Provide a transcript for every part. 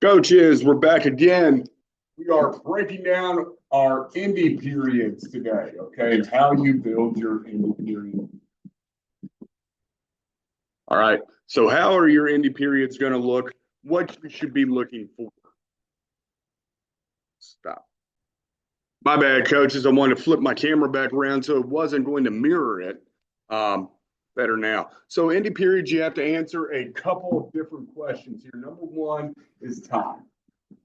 Coaches, we're back again. We are breaking down our Indy periods today, okay, and how you build your Indy period. All right, so how are your Indy periods going to look? What you should be looking for? Stop. My bad, coaches. I wanted to flip my camera back around so it wasn't going to mirror it. Um, Better now. So, Indy periods, you have to answer a couple of different questions here. Number one is time.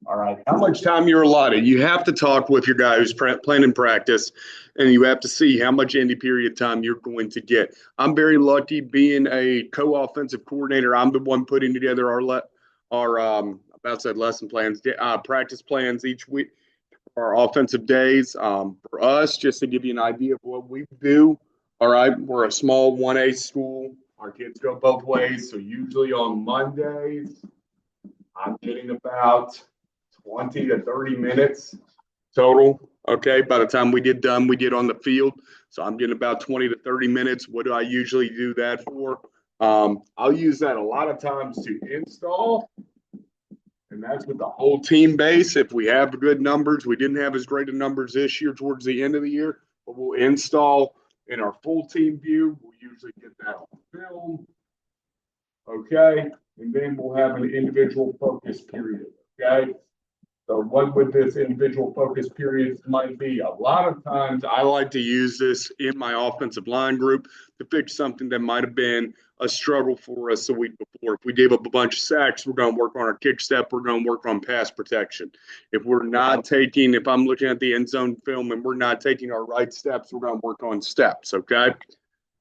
All right. How much time you're allotted? You have to talk with your guy who's planning practice, and you have to see how much Indy period time you're going to get. I'm very lucky being a co-offensive coordinator. I'm the one putting together our about said lesson plans, practice plans each week, our offensive days. For us, just to give you an idea of what we do. All right, we're a small 1A school. Our kids go both ways. So usually on Mondays, I'm getting about 20 to 30 minutes total. Okay. By the time we get done, we get on the field. So I'm getting about 20 to 30 minutes. What do I usually do that for? I'll use that a lot of times to install, and that's with the whole team base. If we have good numbers, we didn't have as great of numbers this year towards the end of the year, but we'll install in our full team view. We'll usually get that on film. Okay. And then we'll have an individual focus period. Okay. So what would this individual focus periods might be? A lot of times I like to use this in my offensive line group to fix something that might have been a struggle for us the week before. If we gave up a bunch of sacks, we're going to work on our kick step. We're going to work on pass protection. If I'm looking at the end zone film and we're not taking our right steps, we're going to work on steps. Okay.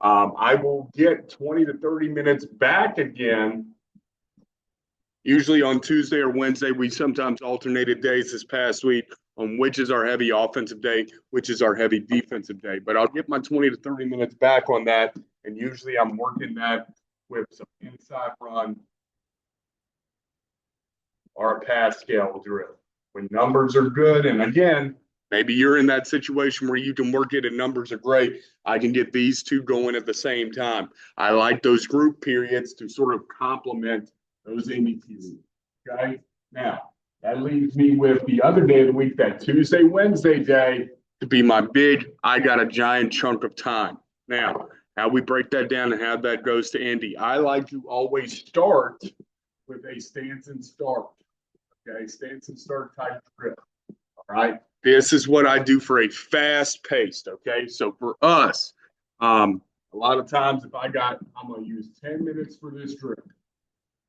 I will get 20 to 30 minutes back again. Usually on Tuesday or Wednesday, we sometimes alternated days this past week on which is our heavy offensive day, which is our heavy defensive day. But I'll get my 20 to 30 minutes back on that. And usually I'm working that with some inside run or a pass scale drill. When numbers are good, and again, maybe you're in that situation where you can work it and numbers are great. I can get these two going at the same time. I like those group periods to sort of complement those Indy periods. Okay. Now, that leaves me with the other day of the week, that Tuesday, Wednesday day, to be my big, I got a giant chunk of time. Now, how we break that down and how that goes to Indy. I like to always start with a stance and start. Okay. Stance and start type drill. All right. This is what I do for a fast paced. Okay. So for us, a lot of times if I'm going to use 10 minutes for this drill.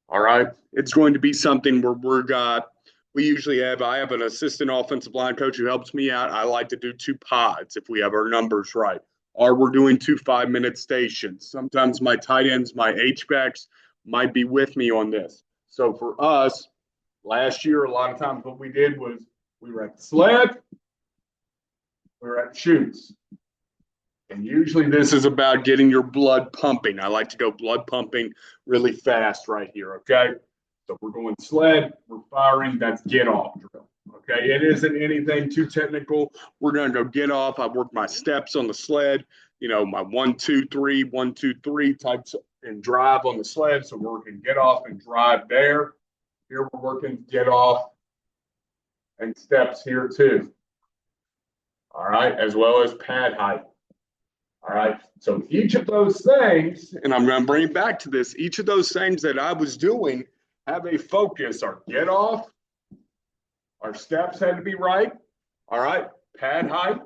All right. It's going to be something where I have an assistant offensive line coach who helps me out. I like to do two pods if we have our numbers right. Or we're doing two 5-minute stations. Sometimes my tight ends, my H-backs might be with me on this. So for us, last year, a lot of times what we did was we were at the sled, we were at shoots. And usually this is about getting your blood pumping. I like to go blood pumping really fast right here, okay? So we're going sled, we're firing, that's get off drill. Okay, it isn't anything too technical. We're gonna go get off. I work my steps on the sled, my 1, 2, 3, 1, 2, 3 types and drive on the sled. So we're working get off and drive there. Here we're working get off and steps here too. All right, as well as pad height. All right. So each of those things, and I'm going to bring it back to this, each of those things that I was doing have a focus. Our get off, our steps had to be right. All right. Pad height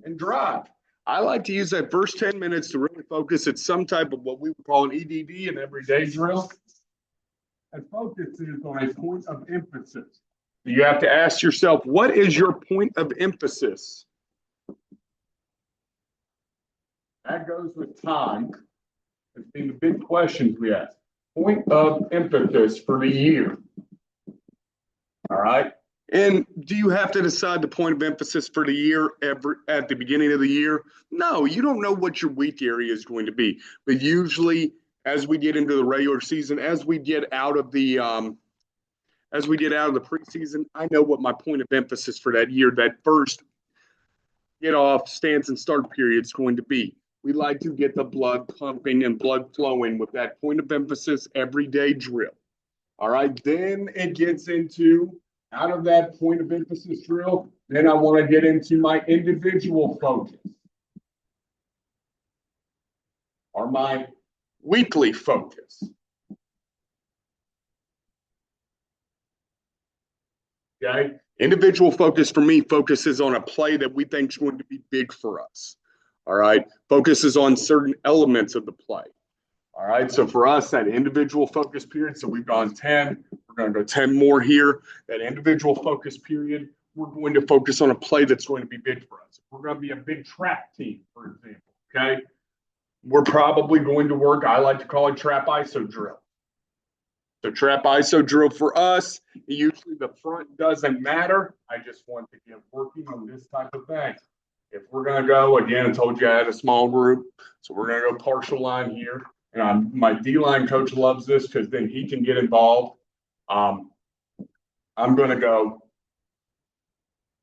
and drive. I like to use that first 10 minutes to really focus at some type of what we would call an EDD, an everyday drill. And focus is on a point of emphasis. You have to ask yourself, what is your point of emphasis? That goes with time. It's been the big questions we ask. Point of emphasis for the year. All right. And do you have to decide the point of emphasis for the year at the beginning of the year? No, you don't know what your weak area is going to be. But usually, as we get into the regular season, as we get out of the preseason, I know what my point of emphasis for that year, that first get off stance and start period is going to be. We like to get the blood pumping and blood flowing with that point of emphasis everyday drill. All right. Then it gets into out of that point of emphasis drill. Then I want to get into my individual focus or my weekly focus. Okay. Individual focus for me focuses on a play that we think is going to be big for us. All right. Focuses on certain elements of the play. All right. So for us, that individual focus period, so we've gone 10, we're going to go 10 more here. That individual focus period, we're going to focus on a play that's going to be big for us. We're going to be a big track team, for example. Okay. We're probably going to work, I like to call it trap ISO drill. So trap ISO drill for us, usually the front doesn't matter. I just want to get working on this type of thing. If we're going to go, again, I told you I had a small group, so we're going to go partial line here. And my D-line coach loves this because then he can get involved. I'm going to go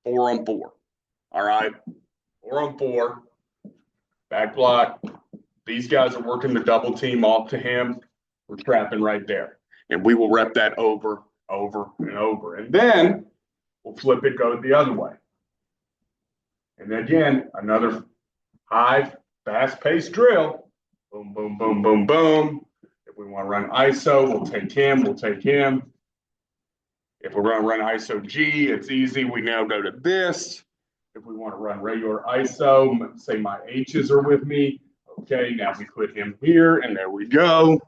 4 on 4. All right, 4 on 4, back block. These guys are working the double team off to him. We're trapping right there. And we will rep that over, and over. And then we'll flip it, go the other way. And then again, another high, fast-paced drill. Boom, boom, boom, boom, boom. If we want to run ISO, we'll take him. If we're going to run ISO G, it's easy. We now go to this. If we want to run regular ISO, say my H's are with me. Okay, now we put him here, and there we go.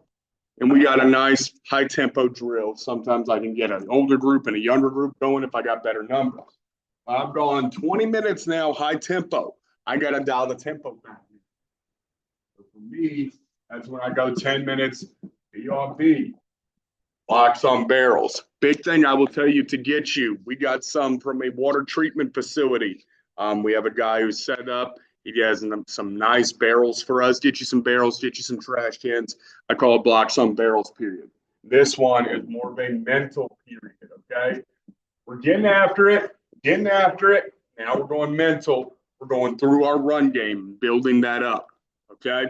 And we got a nice high-tempo drill. Sometimes I can get an older group and a younger group going if I got better numbers. I've gone 20 minutes now, high tempo. I got to dial the tempo back. So for me, that's when I go 10 minutes BRB, blocks on barrels. Big thing I will tell you to get you, we got some from a water treatment facility. We have a guy who's set up. He has some nice barrels for us. Get you some barrels, get you some trash cans. I call it blocks on barrels, period. This one is more of a mental period, okay? We're getting after it. Now we're going mental. We're going through our run game, building that up, okay?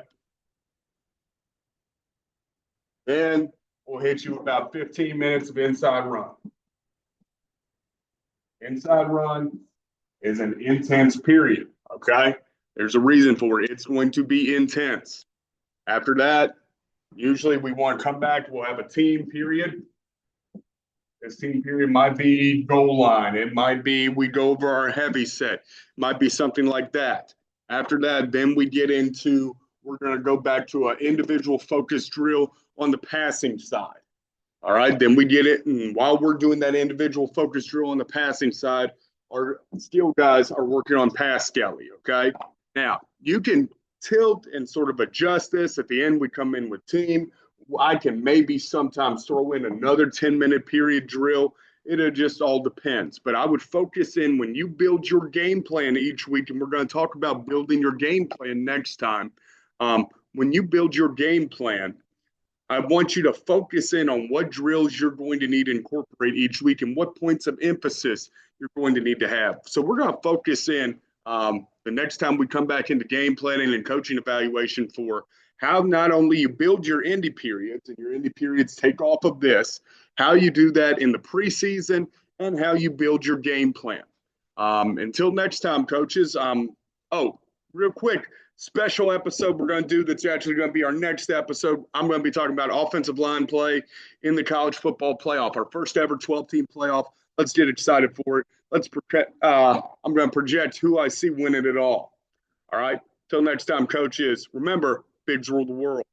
Then we'll hit you about 15 minutes of inside run. Inside run is an intense period, okay? There's a reason for it. It's going to be intense. After that, usually we want to come back. We'll have a team period. This team period might be goal line. It might be we go over our heavy set. It might be something like that. After that, then we get into, we're going to go back to an individual focus drill on the passing side. All right, then we get it. And while we're doing that individual focus drill on the passing side, our skill guys are working on pass skelly, okay? Now, you can tilt and sort of adjust this. At the end, we come in with team. I can maybe sometimes throw in another 10-minute period drill. It just all depends. But I would focus in when you build your game plan each week, and we're going to talk about building your game plan next time. When you build your game plan, I want you to focus in on what drills you're going to need to incorporate each week and what points of emphasis you're going to need to have. So we're going to focus in the next time we come back into game planning and coaching evaluation for how not only you build your Indy periods and your Indy periods take off of this, how you do that in the preseason and how you build your game plan. Until next time, coaches. Real quick, special episode we're going to do that's actually going to be our next episode. I'm going to be talking about offensive line play in the college football playoff, our first ever 12-team playoff. Let's get excited for it. I'm going to project who I see winning it all. All right. Till next time, coaches. Remember, bigs rule the world.